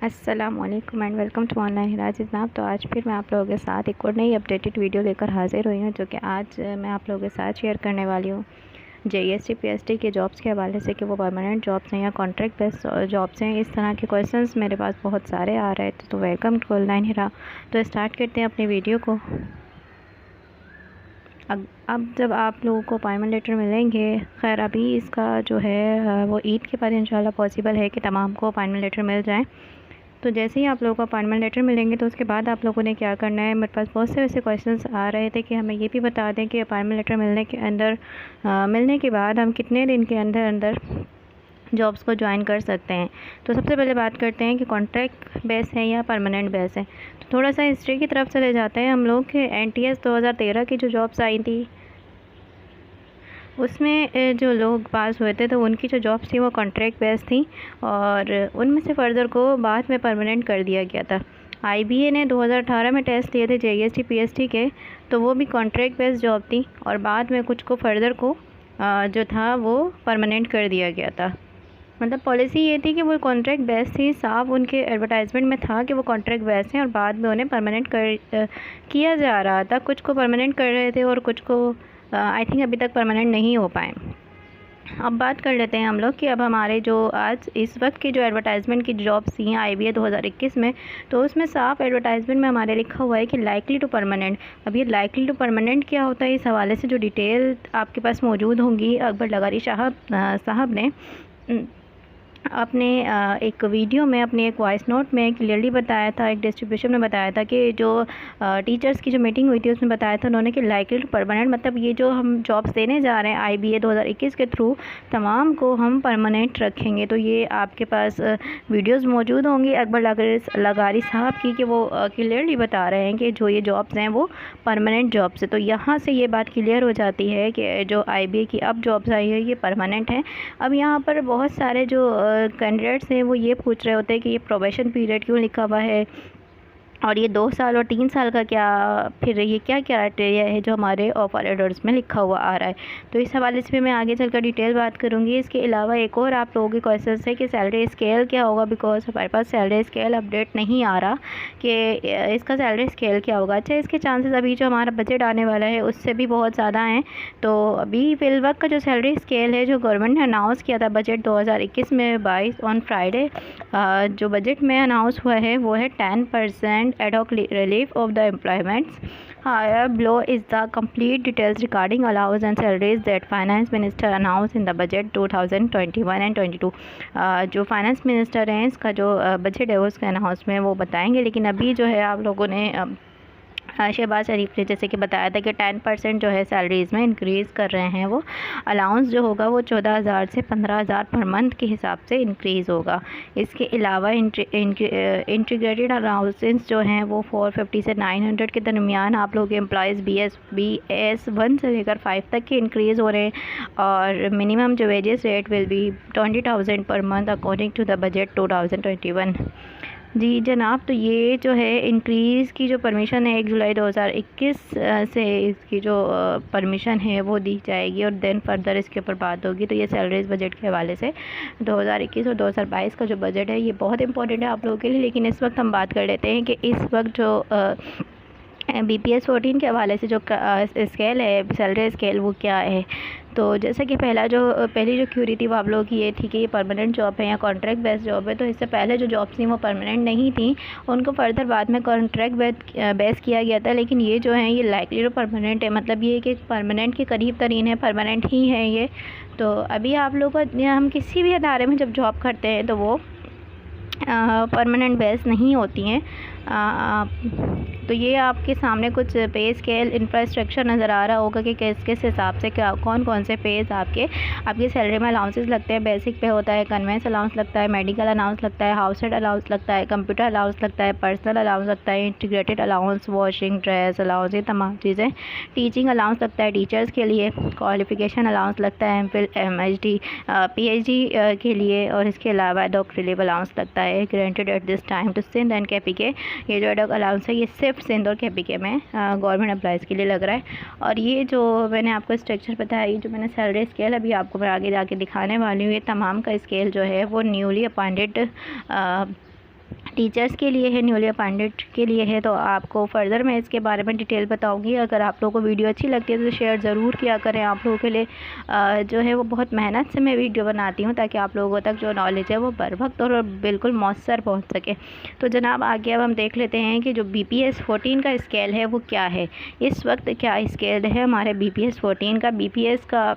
अस्सलामुअलैकुम and welcome to online हिराज जनाब। तो आज फिर मैं आप लोगों के साथ एक और नई अपडेटेड वीडियो लेकर हाजिर हुई हूँ, जो कि आज मैं आप लोगों के साथ शेयर करने वाली हूँ JST PST के जॉब्स के हवाले से कि वो परमानेंट जॉब्स हैं या कॉन्ट्रैक्ट बेस्ड जॉब्स हैं। इस तरह के क्वेश्चंस मेरे पास बहुत सारे आ रहे थे, तो वेलकम टू ऑनलाइन हिरा। तो स्टार्ट करते हैं अपनी वीडियो को। अब जब आप लोगों को अपॉइंटमेंट लेटर मिलेंगे, खैर अभी इसका जो है वो ईद के बाद इंशाल्लाह पॉसिबल है कि तमाम को अपॉइंटमेंट लेटर मिल जाए। तो जैसे ही आप लोगों को अपॉइंटमेंट लेटर मिलेंगे तो उसके बाद आप लोगों ने क्या करना है। मेरे पास बहुत से ऐसे क्वेश्चंस आ रहे थे कि हमें ये भी बता दें कि अपॉइंटमेंट लेटर मिलने के बाद हम कितने दिन के अंदर अंदर जॉब्स को ज्वाइन कर सकते हैं। तो सबसे पहले बात करते हैं कि कॉन्ट्रैक्ट बेस है या परमानेंट बेस है। तो थोड़ा सा हिस्ट्री की तरफ चले जाते हैं हम लोग कि NTS 2013 की जो जॉब्स आई थी उसमें जो लोग पास हुए थे तो उनकी जो जॉब्स थी वो कॉन्ट्रैक्ट बेस थी, और उनमें से फ़र्दर को बाद में परमानेंट कर दिया गया था। IBA ने 2018 में टेस्ट लिए थे JST PST के, तो वो भी कॉन्ट्रैक्ट बेस जॉब थी और बाद में कुछ को फ़र्दर को जो था वो परमानेंट कर दिया गया था। मतलब पॉलिसी ये थी कि वो कॉन्ट्रैक्ट बेस थी, साफ उनके एडवर्टाइजमेंट में था कि वो कॉन्ट्रैक्ट बेस हैं, और बाद में उन्हें परमानेंट किया जा रहा था। कुछ को परमानेंट कर रहे थे और कुछ को आई थिंक अभी तक परमानेंट नहीं हो पाए। अब बात कर लेते हैं हम लोग कि अब हमारे जो आज इस वक्त की जो एडवर्टाइजमेंट की जॉब्स थी IBA 2021 में, तो उसमें साफ एडवर्टाइजमेंट में हमारे लिखा हुआ है कि लाइकली टू परमानेंट। अब ये लाइकली टू परमानेंट क्या होता है, इस हवाले से जो डिटेल आपके पास मौजूद होंगी, अकबर लगारी साहब ने अपने एक वीडियो में, अपने एक वॉइस नोट में क्लियरली बताया था, एक डिस्ट्रीब्यूशन में बताया था कि जो टीचर्स की जो मीटिंग हुई थी उसमें बताया था उन्होंने कि लाइकली टू परमानेंट, मतलब ये जो हम जॉब्स देने जा रहे हैं IBA 2021 के थ्रू तमाम को हम परमानेंट रखेंगे। तो ये आपके पास वीडियोस मौजूद होंगी अकबर लगारी साहब की कि वो क्लियरली बता रहे हैं कि जो ये जॉब्स हैं वो परमानेंट जॉब्स है। तो यहाँ से ये बात क्लियर हो जाती है कि जो IBA की अब जॉब्स आई है ये परमानेंट हैं। अब यहाँ पर बहुत सारे जो कैंडिडेट्स हैं वो ये पूछ रहे होते हैं कि ये प्रोबेशन पीरियड क्यों लिखा हुआ है, और ये 2 साल और 3 साल का क्या, फिर ये क्या क्राइटेरिया है जो हमारे ऑफर लेटर्स में लिखा हुआ आ रहा है। तो इस हवाले से मैं आगे चलकर डिटेल बात करूँगी। इसके अलावा एक और आप लोगों के क्वेश्चन है कि सैलरी स्केल क्या होगा, बिकॉज हमारे पास सैलरी स्केल अपडेट नहीं आ रहा कि इसका सैलरी स्केल क्या होगा। अच्छा, इसके चांसेस अभी जो हमारा बजट आने वाला है उससे भी बहुत ज़्यादा हैं। तो अभी फिलवक्त का जो सैलरी स्केल है जो गवर्नमेंट ने अनाउंस किया था बजट 2021 में 22 ऑन फ्राइडे, जो बजट में अनाउंस हुआ है वो है 10% ad hoc relief of the employments. However, below is the complete details regarding allowance and salaries that finance minister announced in the budget 2021 and 22. जो फाइनेंस मिनिस्टर हैं इसका जो बजट है उसका अनाउंसमेंट वो बताएंगे, लेकिन अभी जो है आप लोगों ने शहबाज शरीफ ने जैसे कि बताया था कि 10% जो है सैलरीज़ में इंक्रीज़ कर रहे हैं। वो अलाउंस जो होगा वो 14,000 से 15,000 पर मंथ के हिसाब से इंक्रीज़ होगा। इसके अलावा इंटीग्रेटेड अलाउंसेस जो हैं वो 450 से 900 के दरमियान आप लोग एम्प्लॉयज़ BS 1 से लेकर 5 तक के इंक्रीज़ हो रहे हैं, और मिनिमम जो wages rate will be 20,000 per month according to the budget 2021। जी जनाब, तो ये जो है इंक्रीज़ की जो परमिशन है 1 जुलाई 2021 से इसकी जो परमिशन है वो दी जाएगी, और देन फर्दर इसके ऊपर बात होगी। तो ये सैलरीज बजट के हवाले से 2021 और 2022 का जो बजट है ये बहुत इंपॉर्टेंट है आप लोगों के लिए। लेकिन इस वक्त हम बात कर लेते हैं कि इस वक्त जो BPS 14 के हवाले से जो स्केल है, सैलरी स्केल, वो क्या है। तो जैसा कि पहली जो क्यूरी थी वो आप लोगों की ये थी कि ये परमानेंट जॉब है या कॉन्ट्रैक्ट बेस्ड जॉब है। तो इससे पहले जो जॉब्स थी वो परमानेंट नहीं थी, उनको फर्दर बाद में कॉन्ट्रैक्ट बेस किया गया था। लेकिन ये जो है ये लाइकली टू परमानेंट है, मतलब ये कि परमानेंट के करीब तरीन है, परमानेंट ही है ये। तो अभी आप लोग को हम किसी भी अदारे में जब जॉब करते हैं तो वो परमानेंट बेस नहीं होती हैं। तो ये आपके सामने कुछ पे स्केल इंफ्रास्ट्रक्चर नज़र आ रहा होगा कि किस हिसाब से क्या कौन से पेज आपके सैलरी में अलाउंसेस लगते हैं। बेसिक पे होता है, कन्वेंस अलाउंस लगता है, मेडिकल अलाउंस लगता है, हाउस रेंट अलाउंस लगता है, कंप्यूटर अलाउंस लगता है, पर्सनल अलाउंस लगता है, integrated allowance, washing, dress allowance, ये तमाम चीज़ें। टीचिंग अलाउंस लगता है टीचर्स के लिए, क्वालिफिकेशन अलाउंस लगता है MPhil MHD PhD के लिए, और इसके अलावा एडॉक रिलीव अलाउंस लगता है granted at this time to Sindh and KPK। ये जो एडॉक अलाउंस है ये सिर्फ सिंध और KPK में गवर्नमेंट एम्प्लॉयज़ के लिए लग रहा है। और ये जो मैंने आपको स्ट्रक्चर बताया, ये जो मैंने सैलरी स्केल अभी आपको मैं आगे जाके दिखाने वाली हूँ, ये तमाम का स्केल जो है वो न्यूली अपॉइंटेड टीचर्स के लिए है, न्यूली अपॉइंटेड के लिए है। तो आपको फर्दर मैं इसके बारे में डिटेल बताऊंगी। अगर आप लोगों को वीडियो अच्छी लगती है तो शेयर ज़रूर किया करें। आप लोगों के लिए जो है वो बहुत मेहनत से मैं वीडियो बनाती हूँ ताकि आप लोगों तक जो नॉलेज है वो बर वक्त और बिल्कुल मौसर पहुँच सके। तो जनाब आगे अब हम देख लेते हैं कि जो BPS 14 का स्केल है वो क्या है, इस वक्त क्या स्केल है हमारे BPS 14 का। BPS का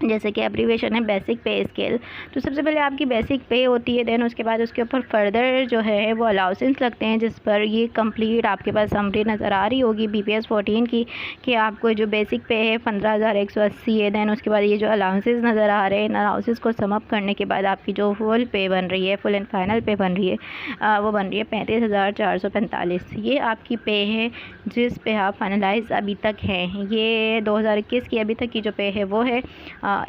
जैसे कि एब्रीवेशन है बेसिक पे स्केल। तो सबसे पहले आपकी बेसिक पे होती है, देन उसके बाद उसके ऊपर फर्दर जो है वो अलाउंसेस लगते हैं, जिस पर ये कंप्लीट आपके पास समरी नज़र आ रही होगी BPS 14 की कि आपको जो बेसिक पे है 15,180 है। देन उसके बाद ये जो अलाउंसेस नज़र आ रहे हैं, इन अलाउंसेस को सम अप करने के बाद आपकी जो फुल पे बन रही है, फुल एंड फाइनल पे बन रही है वो बन रही है 35,445। ये आपकी पे है जिस पे आप फाइनलाइज अभी तक हैं। ये 2021 की अभी तक की जो पे है वो है।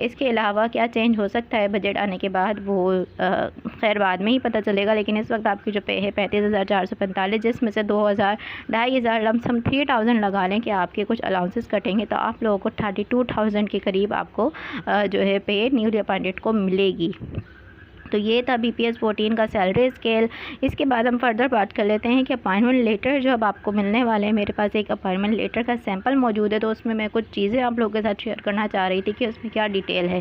इसके अलावा क्या चेंज हो सकता है बजट आने के बाद वो खैर बाद में ही पता चलेगा, लेकिन इस वक्त आपकी जो पे है 35,445, जिसमें से 2,500 लमसम 3,000 लगा लें कि आपके कुछ अलाउंसेस कटेंगे तो आप लोगों को 32,000 के करीब आपको जो है पे न्यूली अपॉइंटेड को मिलेगी। तो ये था BPS 14 का सैलरी स्केल। इसके बाद हम फर्दर बात कर लेते हैं कि अपॉइंटमेंट लेटर जो अब आपको मिलने वाले हैं। मेरे पास एक अपॉइंटमेंट लेटर का सैंपल मौजूद है, तो उसमें मैं कुछ चीज़ें आप लोगों के साथ शेयर करना चाह रही थी कि उसमें क्या डिटेल है।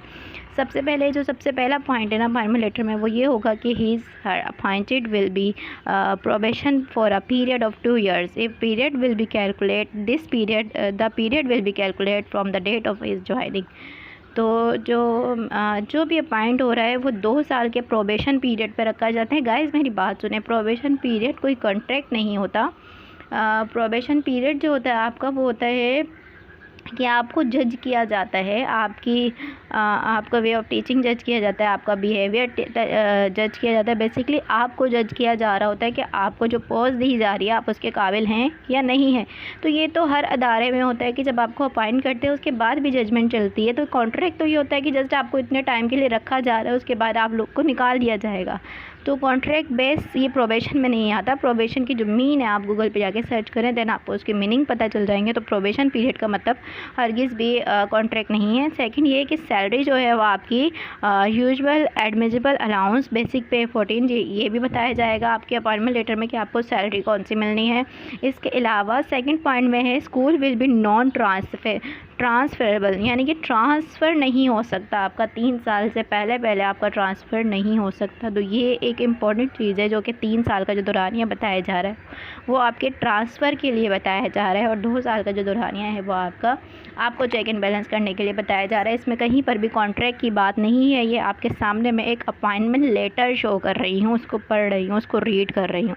सबसे पहला पॉइंट है ना अपॉइंटमेंट लेटर में, वो ये होगा कि he is appointed will be probation for a period of 2 years। If period will be calculate this period the period will be calculate from the date of his joining. तो जो भी appoint हो रहा है वो 2 साल के प्रोबेशन पीरियड पर रखा जाता है। गाइस मेरी बात सुने, प्रोबेशन पीरियड कोई कॉन्ट्रैक्ट नहीं होता। प्रोबेशन पीरियड जो होता है आपका वो होता है कि आपको जज किया जाता है, आपका वे ऑफ टीचिंग जज किया जाता है, आपका बिहेवियर जज किया जाता है। बेसिकली आपको जज किया जा रहा होता है कि आपको जो पोस्ट दी जा रही है आप उसके काबिल हैं या नहीं हैं। तो ये तो हर अदारे में होता है कि जब आपको अपॉइंट करते हैं उसके बाद भी जजमेंट चलती है। तो कॉन्ट्रैक्ट तो ये होता है कि जस्ट आपको इतने टाइम के लिए रखा जा रहा है, उसके बाद आप लोग को निकाल दिया जाएगा। तो कॉन्ट्रैक्ट बेस ये प्रोबेशन में नहीं आता। प्रोबेशन की जो मीन है आप गूगल पे जाके सर्च करें, देन आपको उसके मीनिंग पता चल जाएंगे। तो प्रोबेशन पीरियड का मतलब हरगिज़ भी कॉन्ट्रैक्ट नहीं है। सेकंड ये कि सैलरी जो है वो आपकी यूजुअल एडमिसिबल अलाउंस बेसिक पे 14 ये भी बताया जाएगा आपके अपॉइंटमेंट लेटर में कि आपको सैलरी कौन सी मिलनी है। इसके अलावा सेकंड पॉइंट में है school will be non transferable, यानी कि ट्रांसफ़र नहीं हो सकता आपका 3 साल से पहले आपका ट्रांसफ़र नहीं हो सकता। तो ये एक इम्पॉर्टेंट चीज़ है जो कि 3 साल का जो दौरानिया बताया जा रहा है वो आपके ट्रांसफ़र के लिए बताया जा रहा है, और 2 साल का जो दौरानिया है वो आपको चेक एंड बैलेंस करने के लिए बताया जा रहा है। इसमें कहीं पर भी कॉन्ट्रैक्ट की बात नहीं है। ये आपके सामने मैं एक अपॉइंटमेंट लेटर शो कर रही हूँ, उसको पढ़ रही हूँ, उसको रीड कर रही हूँ।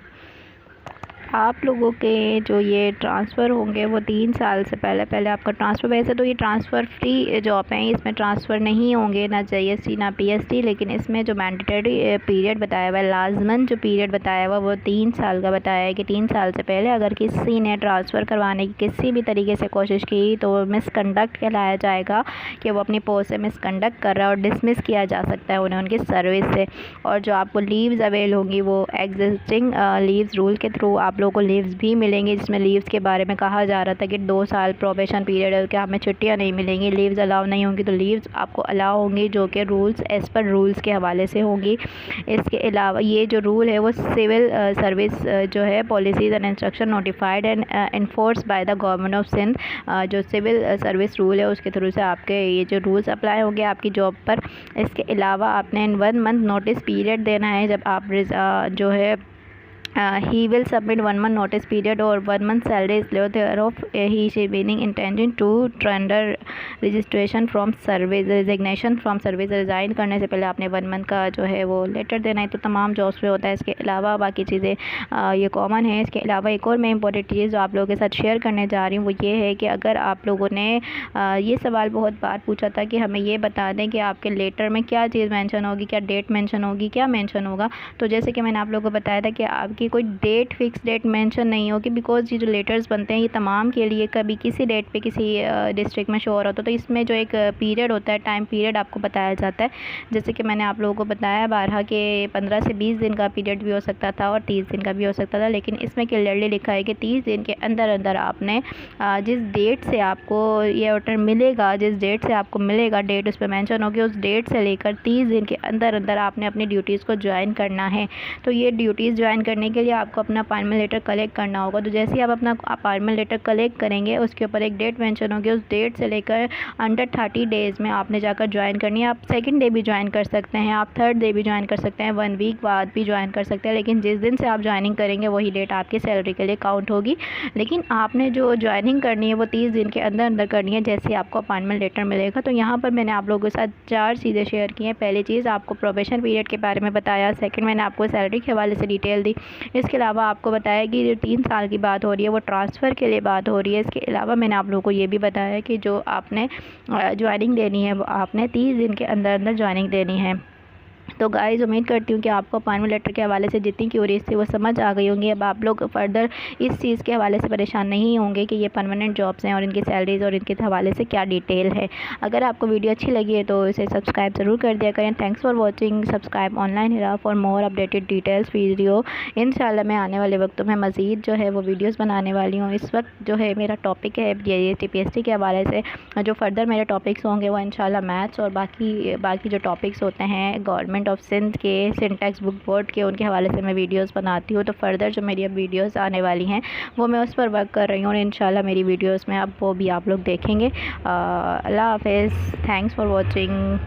आप लोगों के जो ये ट्रांसफ़र होंगे वो 3 साल से पहले आपका ट्रांसफ़र, वैसे तो ये ट्रांसफ़र फ्री जॉब है, इसमें ट्रांसफ़र नहीं होंगे ना JST ना PST, लेकिन इसमें जो मैंडेटरी पीरियड बताया हुआ है, लाजमन जो पीरियड बताया हुआ वो 3 साल का बताया है कि 3 साल से पहले अगर किसी ने ट्रांसफ़र करवाने की किसी भी तरीके से कोशिश की तो मिसकंडक्ट कहलाया जाएगा कि वो अपनी पोस्ट से मिसकंडक्ट कर रहा है और डिसमिस किया जा सकता है उन्हें उनकी सर्विस से। और जो आपको लीव्स अवेल होंगी वो एग्जिस्टिंग लीव्स रूल के थ्रू आप लोगों को लीव्स भी मिलेंगी, जिसमें लीव्स के बारे में कहा जा रहा था कि 2 साल प्रोबेशन पीरियड है कि हमें छुट्टियां नहीं मिलेंगी, लीव्स अलाउ नहीं होंगी। तो लीव्स आपको अलाउ होंगी जो कि रूल्स एज़ पर रूल्स के हवाले से होंगी। इसके अलावा ये जो रूल है वो सिविल सर्विस जो है policies and instruction notified and enforce by the government of Sindh, जो सिविल सर्विस रूल है उसके थ्रू से आपके ये जो रूल्स अप्लाई होंगे आपकी जॉब पर। इसके अलावा आपने 1 मंथ नोटिस पीरियड देना है जब आप जो है he will submit 1 month notice period or 1 month salary is due thereof he she being intending to tender registration from service resignation from service resign करने से पहले आपने 1 मंथ का जो है वो लेटर देना है। तो तमाम जॉब्स पे होता है। इसके अलावा बाकी चीज़ें ये कॉमन है। इसके अलावा एक और मैं इंपॉर्टेंट चीज़ जो आप लोगों के साथ शेयर करने जा रही हूँ वो ये है कि अगर आप लोगों ने ये सवाल बहुत बार पूछा था कि हमें ये बता दें कि आपके लेटर में क्या चीज़ मेंशन होगी, क्या डेट मेंशन होगी, क्या मेंशन होगा। तो जैसे कि मैंने आप लोगों को बताया था कि आपकी कि कोई डेट फिक्स डेट मेंशन नहीं होगी, बिकॉज ये जो लेटर्स बनते हैं ये तमाम के लिए कभी किसी डेट पे किसी डिस्ट्रिक्ट में शो हो रहा होता है, तो इसमें जो एक पीरियड होता है, टाइम पीरियड आपको बताया जाता है। जैसे कि मैंने आप लोगों को बताया 12 के 15 से 20 दिन का पीरियड भी हो सकता था और 30 दिन का भी हो सकता था, लेकिन इसमें क्लियरली लिखा है कि 30 दिन के अंदर अंदर आपने जिस डेट से आपको ये ऑर्डर मिलेगा, जिस डेट से आपको मिलेगा, डेट उस पर मेंशन होगी, उस डेट से लेकर 30 दिन के अंदर अंदर आपने अपनी ड्यूटीज़ को ज्वाइन करना है। तो ये ड्यूटीज़ ज्वाइन करने के लिए आपको अपना अपॉइंटमेंट लेटर कलेक्ट करना होगा। तो जैसे ही आप अपना अपॉइंटमेंट लेटर कलेक्ट करेंगे उसके ऊपर एक डेट मेंशन होगी, उस डेट से लेकर अंडर 30 डेज़ में आपने जाकर ज्वाइन करनी है। आप सेकंड डे भी ज्वाइन कर सकते हैं, आप थर्ड डे भी ज्वाइन कर सकते हैं, 1 वीक बाद भी ज्वाइन कर सकते हैं, लेकिन जिस दिन से आप ज्वाइनिंग करेंगे वही डेट आपकी सैलरी के लिए काउंट होगी। लेकिन आपने जो ज्वाइनिंग करनी है वो 30 दिन के अंदर अंदर करनी है जैसे आपको अपॉइंटमेंट लेटर मिलेगा। तो यहाँ पर मैंने आप लोगों के साथ 4 चीज़ें शेयर की हैं। पहली चीज़ आपको प्रोबेशन पीरियड के बारे में बताया, सेकंड मैंने आपको सैलरी के हवाले से डिटेल दी, इसके अलावा आपको बताया कि जो 3 साल की बात हो रही है वो ट्रांसफ़र के लिए बात हो रही है। इसके अलावा मैंने आप लोगों को ये भी बताया कि जो आपने ज्वाइनिंग देनी है वो आपने 30 दिन के अंदर अंदर ज्वाइनिंग देनी है। तो गाइस उम्मीद करती हूँ कि आपको अपॉइंटमेंट लेटर के हवाले से जितनी क्यूरीज थी वो समझ आ गई होंगी। अब आप लोग फर्दर इस चीज़ के हवाले से परेशान नहीं होंगे कि ये परमानेंट जॉब्स हैं और इनकी सैलरीज़ और इनके हवाले से क्या डिटेल है। अगर आपको वीडियो अच्छी लगी है तो इसे सब्सक्राइब ज़रूर कर दिया करें। Thanks for watching, subscribe online Hira for more updated details video. इंशाल्लाह मैं आने वाले वक्तों में मज़ीद जो है वो वीडियोज़ बनाने वाली हूँ। इस वक्त जो है मेरा टॉपिक है JST PST के हवाले से, जो फर्दर मेरे टॉपिक्स होंगे वो इंशाल्लाह मैथ्स और बाकी जो टॉपिक्स होते हैं गवर्नमेंट ऑफ सिंध के, सिंटेक्स बुक बोर्ड के, उनके हवाले से मैं वीडियोस बनाती हूँ। तो फर्दर जो मेरी अब वीडियोस आने वाली हैं वो मैं उस पर वर्क कर रही हूँ और इंशाल्लाह मेरी वीडियोस में अब वो भी आप लोग देखेंगे। अल्लाह हाफ़िज़, थैंक्स फॉर वॉचिंग।